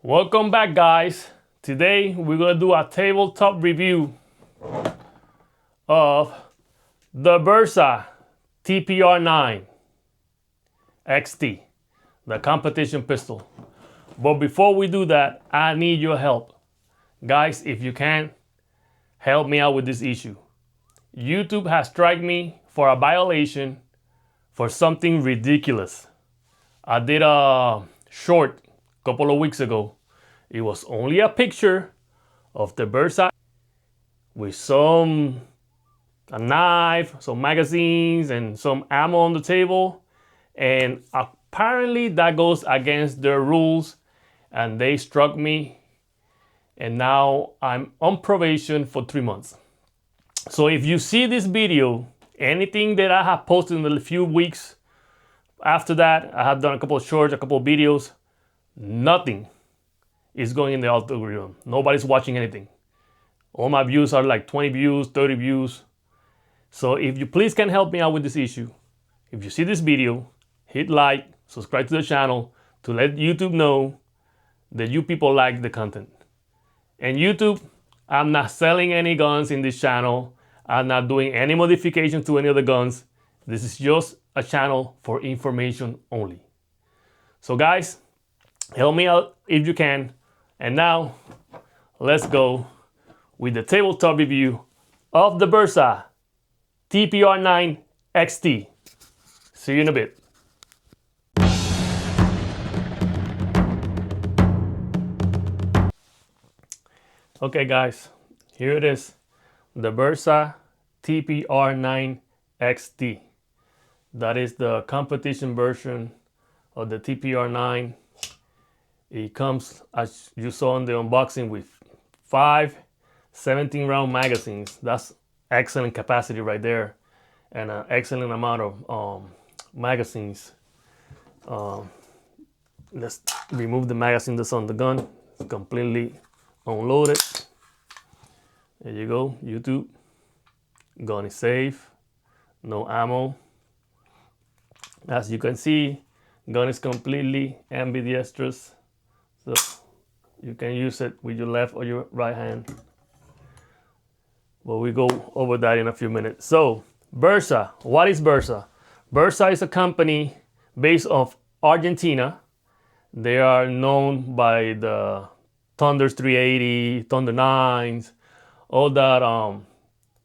Welcome back, guys. Today we're gonna do a tabletop review of the Bersa TPR9 XT, the competition pistol. But before we do that, I need your help. Guys, if you can, help me out with this issue. YouTube has struck me for a violation for something ridiculous. I did a short a couple of weeks ago. It was only a picture of the Bersa with a knife, some magazines, and some ammo on the table. And apparently that goes against their rules, and they struck me. And now I'm on probation for 3 months. So if you see this video, anything that I have posted in the few weeks after that, I have done a couple of shorts, a couple of videos, nothing is going in the algorithm. Nobody's watching anything. All my views are like 20 views, 30 views. So if you please can help me out with this issue, if you see this video, hit like, subscribe to the channel to let YouTube know that you people like the content. And YouTube, I'm not selling any guns in this channel. I'm not doing any modifications to any of the guns. This is just a channel for information only. So guys, help me out if you can. And now, let's go with the tabletop review of the Bersa TPR9 XT. See you in a bit. Okay guys, here it is, the Bersa TPR9 XT. That is the competition version of the TPR9. It comes, as you saw in the unboxing, with 5 17-round magazines. That's excellent capacity right there, and an excellent amount of magazines. Let's remove the magazine that's on the gun. It's completely unloaded. There you go, YouTube. Gun is safe, no ammo. As you can see, gun is completely ambidextrous, so you can use it with your left or your right hand. But we go over that in a few minutes. So Bersa, what is Bersa? Bersa is a company based off Argentina. They are known by the Thunders 380, Thunder 9s, all that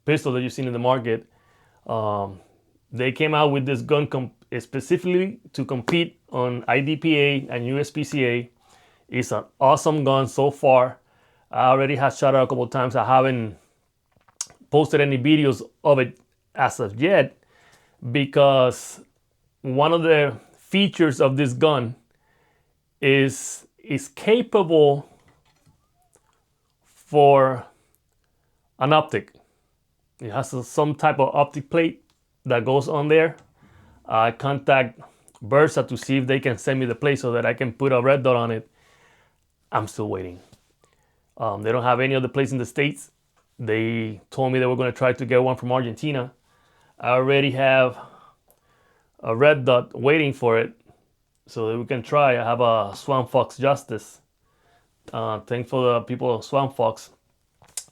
pistol that you've seen in the market. They came out with this gun specifically to compete on IDPA and USPCA. It's an awesome gun so far. I already have shot it a couple of times. I haven't posted any videos of it as of yet, because one of the features of this gun is capable for an optic. It has some type of optic plate that goes on there. I contact Bersa to see if they can send me the plate so that I can put a red dot on it. I'm still waiting. They don't have any other plates in the States. They told me they were going to try to get one from Argentina. I already have a red dot waiting for it so that we can try. I have a Swamp Fox Justice. Thanks for the people of Swamp Fox.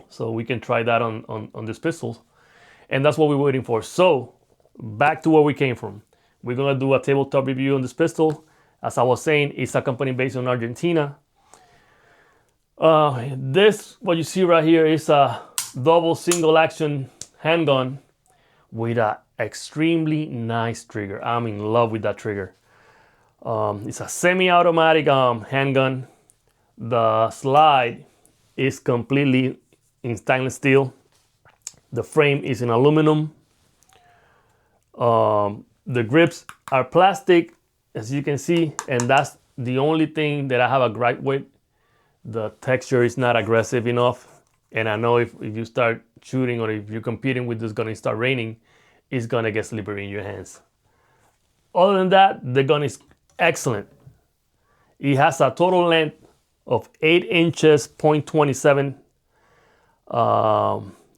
So we can try that on this pistol. And that's what we're waiting for. So back to where we came from. We're going to do a tabletop review on this pistol. As I was saying, it's a company based in Argentina. This, what you see right here, is a double single action handgun with an extremely nice trigger. I'm in love with that trigger. It's a semi-automatic handgun. The slide is completely in stainless steel. The frame is in aluminum. The grips are plastic, as you can see, and that's the only thing that I have a gripe with. The texture is not aggressive enough, and I know if you start shooting or if you're competing with this gun and it start raining, it's gonna get slippery in your hands. Other than that, the gun is excellent. It has a total length of 8 inches, 0.27.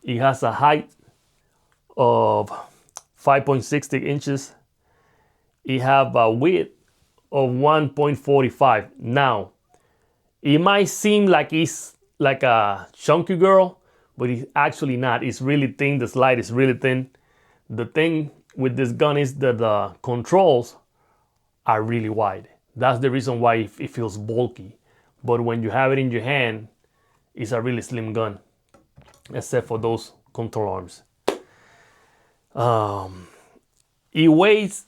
It has a height of 5.60 inches. It have a width of 1.45. Now, It might seem like it's like a chunky girl, but it's actually not. It's really thin. The slide is really thin. The thing with this gun is that the controls are really wide. That's the reason why it feels bulky. But when you have it in your hand, it's a really slim gun, except for those control arms. It weighs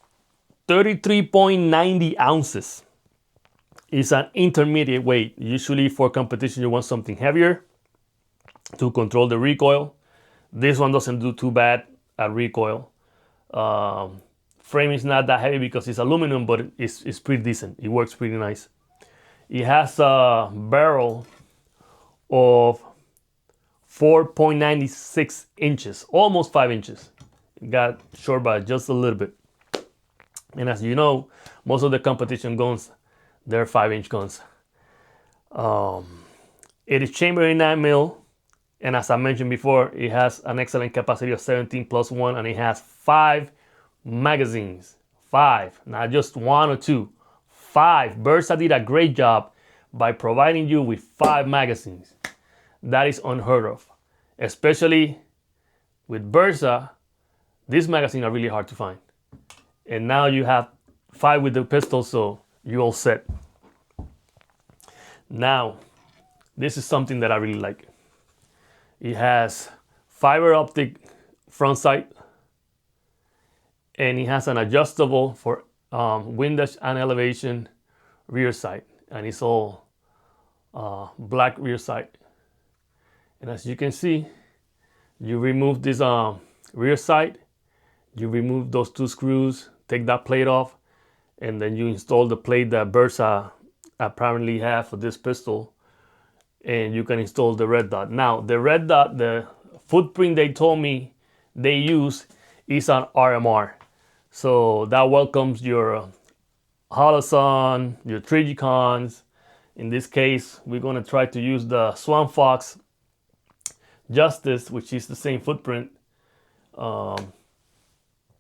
33.90 ounces. It's an intermediate weight. Usually for competition, you want something heavier to control the recoil. This one doesn't do too bad at recoil. Frame is not that heavy because it's aluminum, but it's pretty decent. It works pretty nice. It has a barrel of 4.96 inches, almost 5 inches. It got short by just a little bit. And as you know, most of the competition guns, they're 5-inch guns. It is chambered in 9mm, and as I mentioned before, it has an excellent capacity of 17+1, and it has 5 magazines. 5, not just 1 or 2. 5. Bersa did a great job by providing you with 5 magazines. That is unheard of, especially with Bersa. These magazines are really hard to find, and now you have 5 with the pistol, so you're all set. Now, this is something that I really like. It has fiber optic front sight, and it has an adjustable for windage and elevation rear sight, and it's all black rear sight. And as you can see, you remove this rear sight, you remove those 2 screws, take that plate off, and then you install the plate that Bersa apparently have for this pistol, and you can install the red dot. Now, the red dot, the footprint they told me they use is on RMR. So that welcomes your Holosun, your 3G cons. In this case, we're gonna try to use the Swan Fox Justice, which is the same footprint.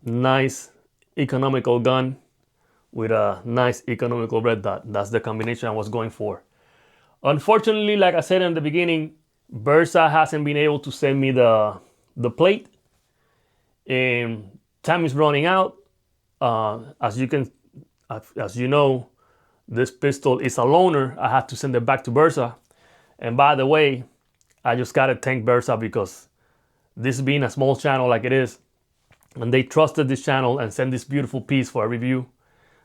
Nice economical gun with a nice economical red dot. That's the combination I was going for. Unfortunately, like I said in the beginning, Bersa hasn't been able to send me the plate, and time is running out. As you know, this pistol is a loaner. I had to send it back to Bersa. And by the way, I just gotta thank Bersa, because this being a small channel like it is, and they trusted this channel and sent this beautiful piece for a review,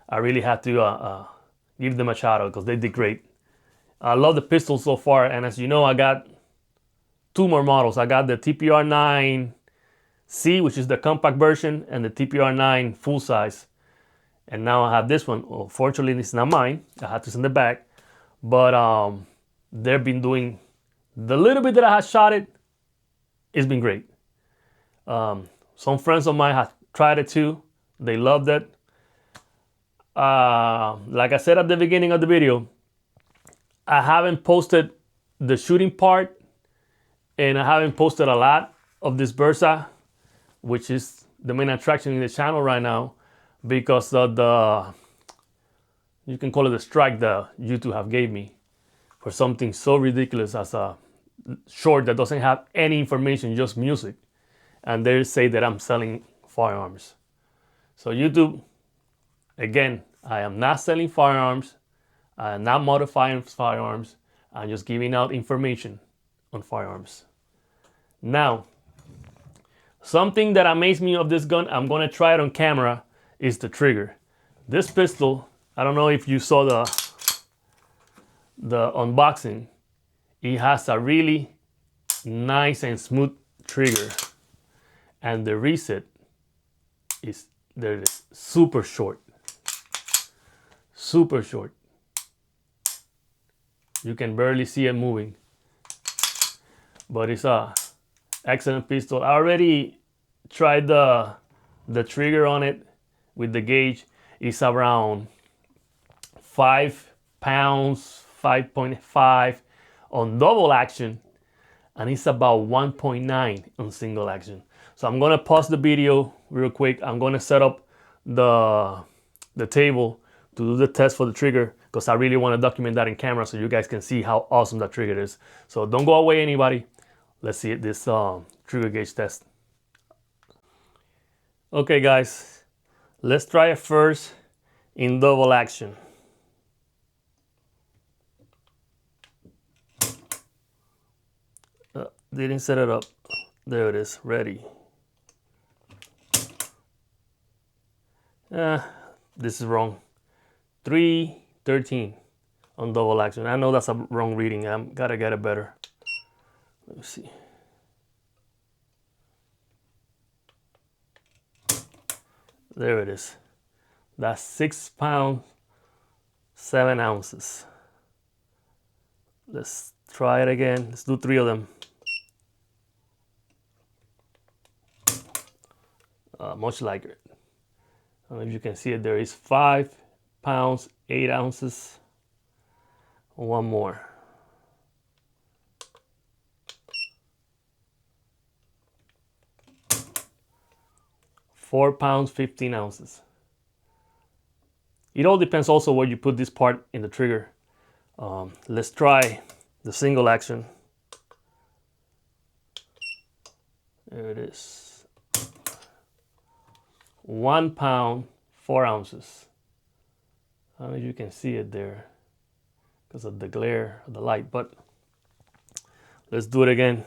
I really had to give them a shout out, because they did great. I love the pistol so far, and as you know, I got 2 more models. I got the TPR9 C, which is the compact version, and the TPR9 full size. And now I have this one. Well, fortunately, it's not mine. I had to send it back. But they've been doing, the little bit that I have shot it, it's been great. Some friends of mine have tried it too. They loved it. Like I said at the beginning of the video, I haven't posted the shooting part, and I haven't posted a lot of this Bersa, which is the main attraction in the channel right now, because of the, you can call it the strike that YouTube have gave me for something so ridiculous as a short that doesn't have any information, just music. And they say that I'm selling firearms. So YouTube, again, I am not selling firearms. I am not modifying firearms. I'm just giving out information on firearms. Now, something that amazed me of this gun, I'm gonna try it on camera, is the trigger. This pistol, I don't know if you saw the unboxing, it has a really nice and smooth trigger. And the reset is super short. Super short. You can barely see it moving. But it's a excellent pistol. I already tried the trigger on it with the gauge. It's around 5 pounds, 5.5 on double action, and it's about 1.9 on single action. So I'm gonna pause the video real quick. I'm gonna set up the table to do the test for the trigger. because I really want to document that in camera so you guys can see how awesome that trigger is. So don't go away, anybody. Let's see this trigger gauge test. Okay guys, let's try it first in double action. Didn't set it up. There it is, ready. This is wrong. 313 on double action. I know that's a wrong reading. I gotta get it better. Let me see. There it is. That's 6 pounds, 7 ounces. Let's try it again. Let's do 3 of them. Much like it. I don't know if you can see it. There is 5 pounds, 8 ounces. One more. 4 pounds, 15 ounces. It all depends also where you put this part in the trigger. Let's try the single action. There it is. 1 pound, 4 ounces. I don't know if you can see it there because of the glare of the light, but let's do it again.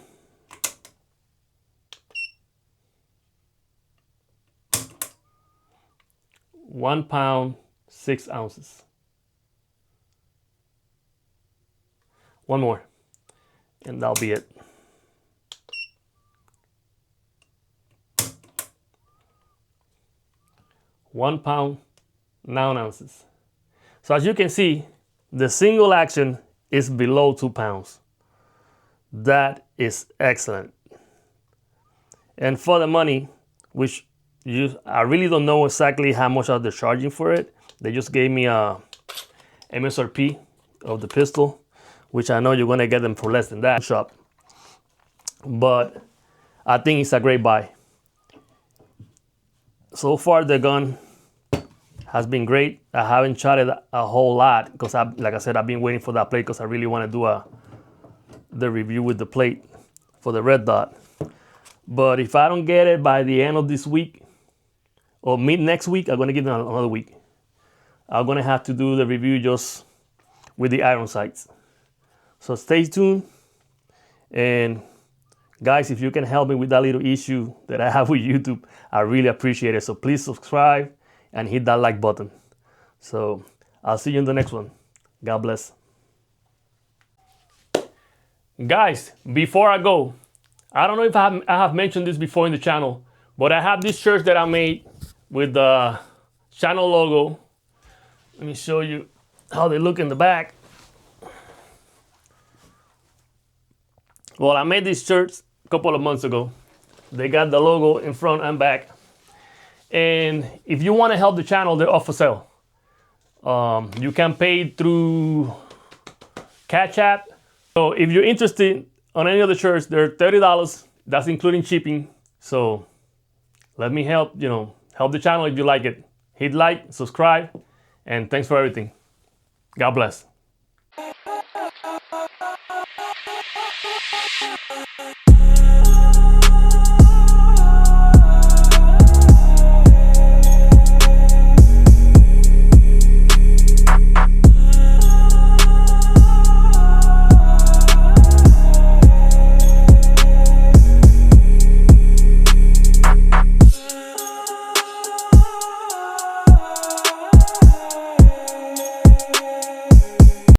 One pound, 6 ounces. One more, and that'll be it. One pound, 9 ounces. So as you can see, the single action is below 2 pounds. That is excellent. And for the money, which I really don't know exactly how much they're charging for it. They just gave me a MSRP of the pistol, which I know you're gonna get them for less than that shop. But I think it's a great buy. So far the gun has been great. I haven't shot it a whole lot because, like I said, I've been waiting for that plate because I really want to do the review with the plate for the red dot. But if I don't get it by the end of this week or mid next week, I'm going to give it another week. I'm going to have to do the review just with the iron sights. So stay tuned. And guys, if you can help me with that little issue that I have with YouTube, I really appreciate it. So please subscribe and hit that like button. So I'll see you in the next one. God bless. Guys, before I go, I don't know if I have mentioned this before in the channel, but I have these shirts that I made with the channel logo. Let me show you how they look in the back. Well, I made these shirts a couple of months ago. They got the logo in front and back. And if you want to help the channel, they're off for sale. You can pay through Cash App. So if you're interested on any of the shirts, they're $30. That's including shipping. So let me help the channel if you like it. Hit like, subscribe, and thanks for everything. God bless.